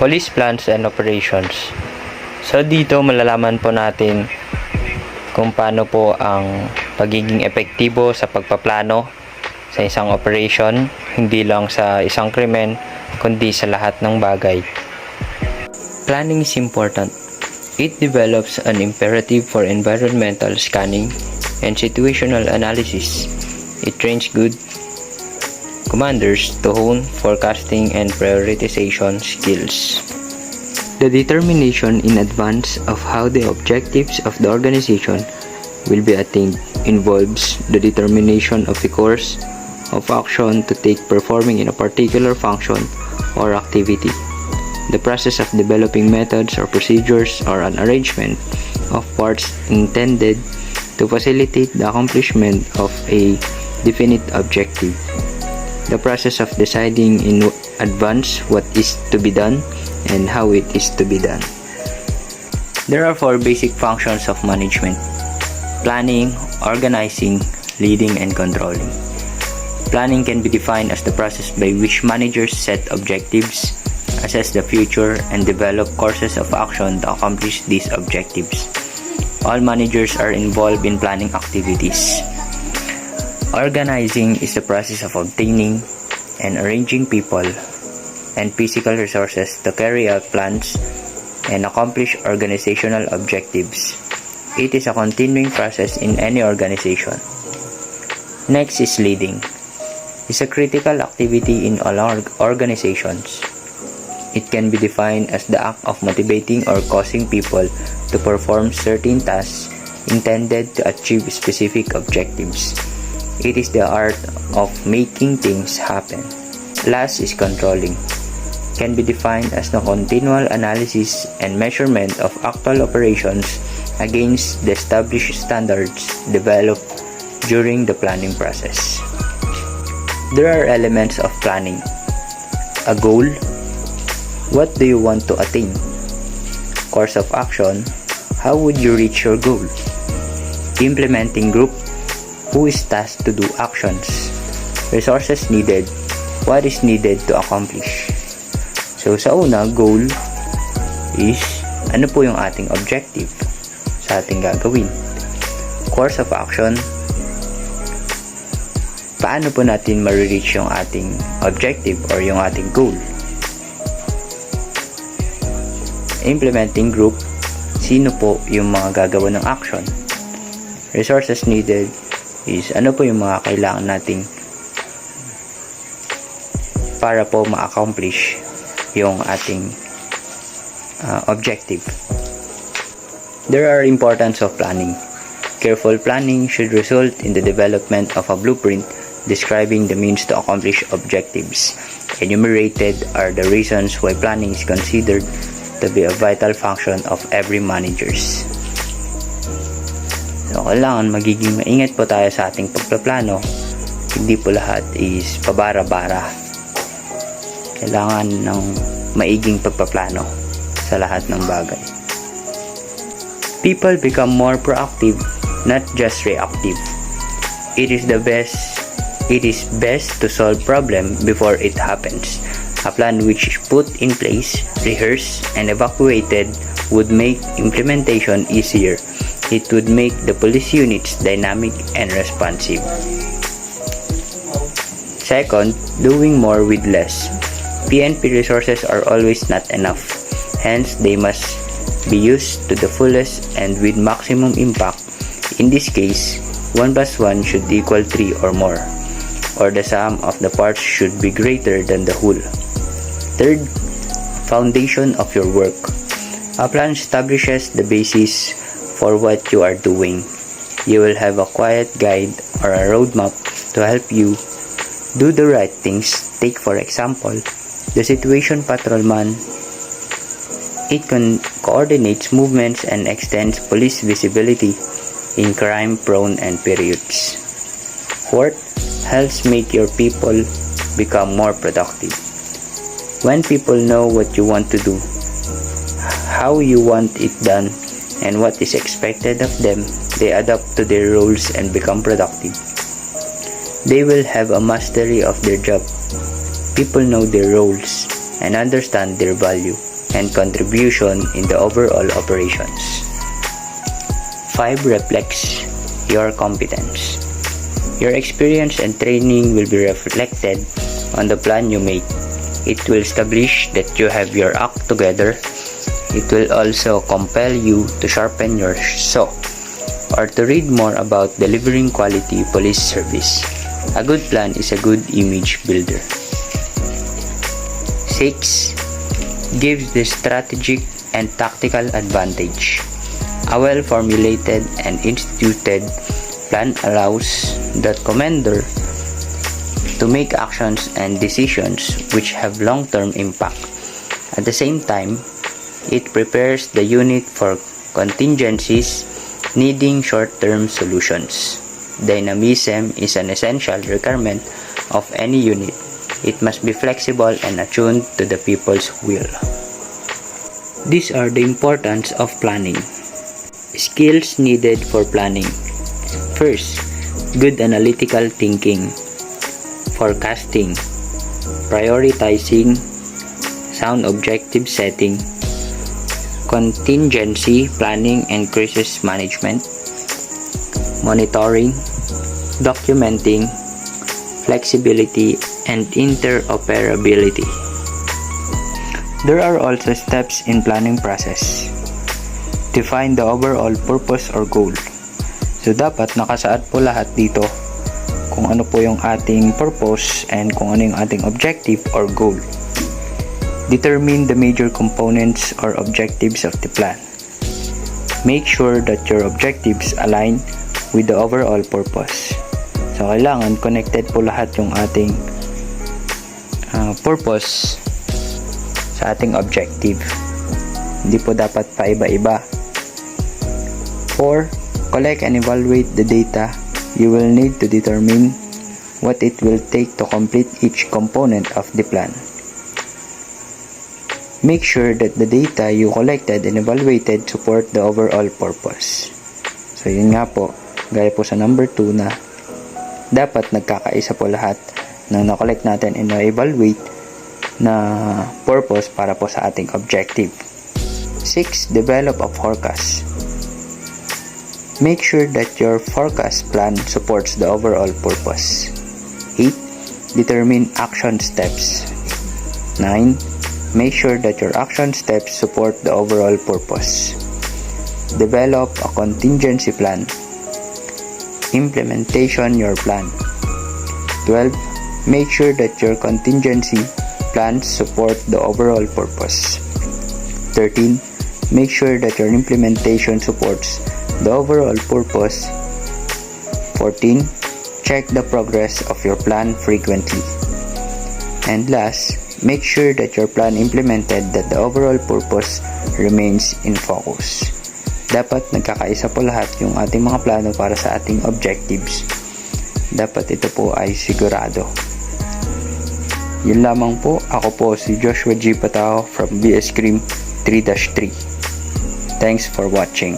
Police plans and operations. So dito malalaman po natin kung paano po ang pagiging epektibo sa pagpaplano sa isang operation, hindi lang sa isang krimen, kundi sa lahat ng bagay. Planning is important. It develops an imperative for environmental scanning and situational analysis. It trains good commanders to hone forecasting and prioritization skills. The determination in advance of how the objectives of the organization will be attained involves the determination of the course of action to take performing in a particular function or activity. The process of developing methods or procedures or an arrangement of parts intended to facilitate the accomplishment of a definite objective. The process of deciding in advance what is to be done and how it is to be done. There are 4 basic functions of management: planning, organizing, leading, and controlling. Planning can be defined as the process by which managers set objectives, assess the future, and develop courses of action to accomplish these objectives. All managers are involved in planning activities. Organizing is the process of obtaining and arranging people and physical resources to carry out plans and accomplish organizational objectives. It is a continuing process in any organization. Next is leading. It's a critical activity in all organizations. It can be defined as the act of motivating or causing people to perform certain tasks intended to achieve specific objectives. It is the art of making things happen. Last is controlling. Can be defined as the continual analysis and measurement of actual operations against the established standards developed during the planning process. There are elements of planning. A goal. What do you want to attain? Course of action. How would you reach your goal? Implementing group. Who is tasked to do actions? Resources needed. What is needed to accomplish? So sa una, goal is ano po yung ating objective sa ating gagawin. Course of action, paano po natin ma-reach yung ating objective or yung ating goal. Implementing group, sino po yung mga gagawa ng action. Resources needed is ano po yung mga kailangan nating para po ma-accomplish yung ating objective. There are importance of planning. Careful planning should result in the development of a blueprint describing the means to accomplish objectives. Enumerated are the reasons why planning is considered to be a vital function of every managers. So, kailangan magiging maingat po tayo sa ating pagpaplano. Hindi po lahat is pabara-bara. Kailangan ng maiging pagpaplano sa lahat ng bagay. People become more proactive, not just reactive. It is best to solve problem before it happens. A plan which is put in place, rehearsed, and evaluated would make implementation easier. It would make the police units dynamic and responsive. Second, doing more with less. PNP resources are always not enough. Hence, they must be used to the fullest and with maximum impact. In this case, 1 plus 1 should equal 3 or more, or the sum of the parts should be greater than the whole. Third, foundation of your work. A plan establishes the basis for what you are doing. You will have a quiet guide or a roadmap to help you do the right things. Take for example, the situation patrolman. It coordinates movements and extends police visibility in crime-prone and periods. Fourth, helps make your people become more productive. When people know what you want to do, how you want it done, and what is expected of them, they adapt to their roles and become productive. They will have a mastery of their job. People know their roles. and understand their value and contribution in the overall operations. 5. Reflects your competence. Your experience and training will be reflected on the plan you make. It will establish that you have your act together. It will also compel you to sharpen your saw or to read more about delivering quality police service. A good plan is a good image builder. 6. Gives the strategic and tactical advantage. A well-formulated and instituted plan allows the commander to make actions and decisions which have long-term impact. At the same time, it prepares the unit for contingencies needing short-term solutions. Dynamism is an essential requirement of any unit. It must be flexible and attuned to the people's will. These are the importance of planning. Skills needed for planning. First, good analytical thinking, forecasting, prioritizing, sound objective setting, contingency planning and crisis management, monitoring, documenting, flexibility, and interoperability. There are also steps in planning process. Define the overall purpose or goal. So dapat nakasaad po lahat dito kung ano po yung ating purpose and kung ano yung ating objective or goal. Determine the major components or objectives of the plan. Make sure that your objectives align with the overall purpose. So kailangan connected po lahat yung ating purpose sa ating objective. Hindi po dapat paiba-iba. 4. Collect and evaluate the data you will need to determine what it will take to complete each component of the plan. Make sure that the data you collected and evaluated support the overall purpose. So yun nga po, gaya po sa number 2 na dapat nagkakaisa po lahat ng na-collect natin and na-evaluate na purpose para po sa ating objective. 6. Develop a forecast. Make sure that your forecast plan supports the overall purpose. 8. Determine action steps. 9. Make sure that your action steps support the overall purpose. Develop a contingency plan. Implementation your plan. 12. Make sure that your contingency plans support the overall purpose. 13. Make sure that your implementation supports the overall purpose. 14. Check the progress of your plan frequently. And last, make sure that your plan implemented that the overall purpose remains in focus. Dapat nagkakaisa po lahat yung ating mga plano para sa ating objectives. Dapat ito po ay sigurado. Yun lamang po. Ako po si Joshua G. Patao from BS Cream 3-3. Thanks for watching.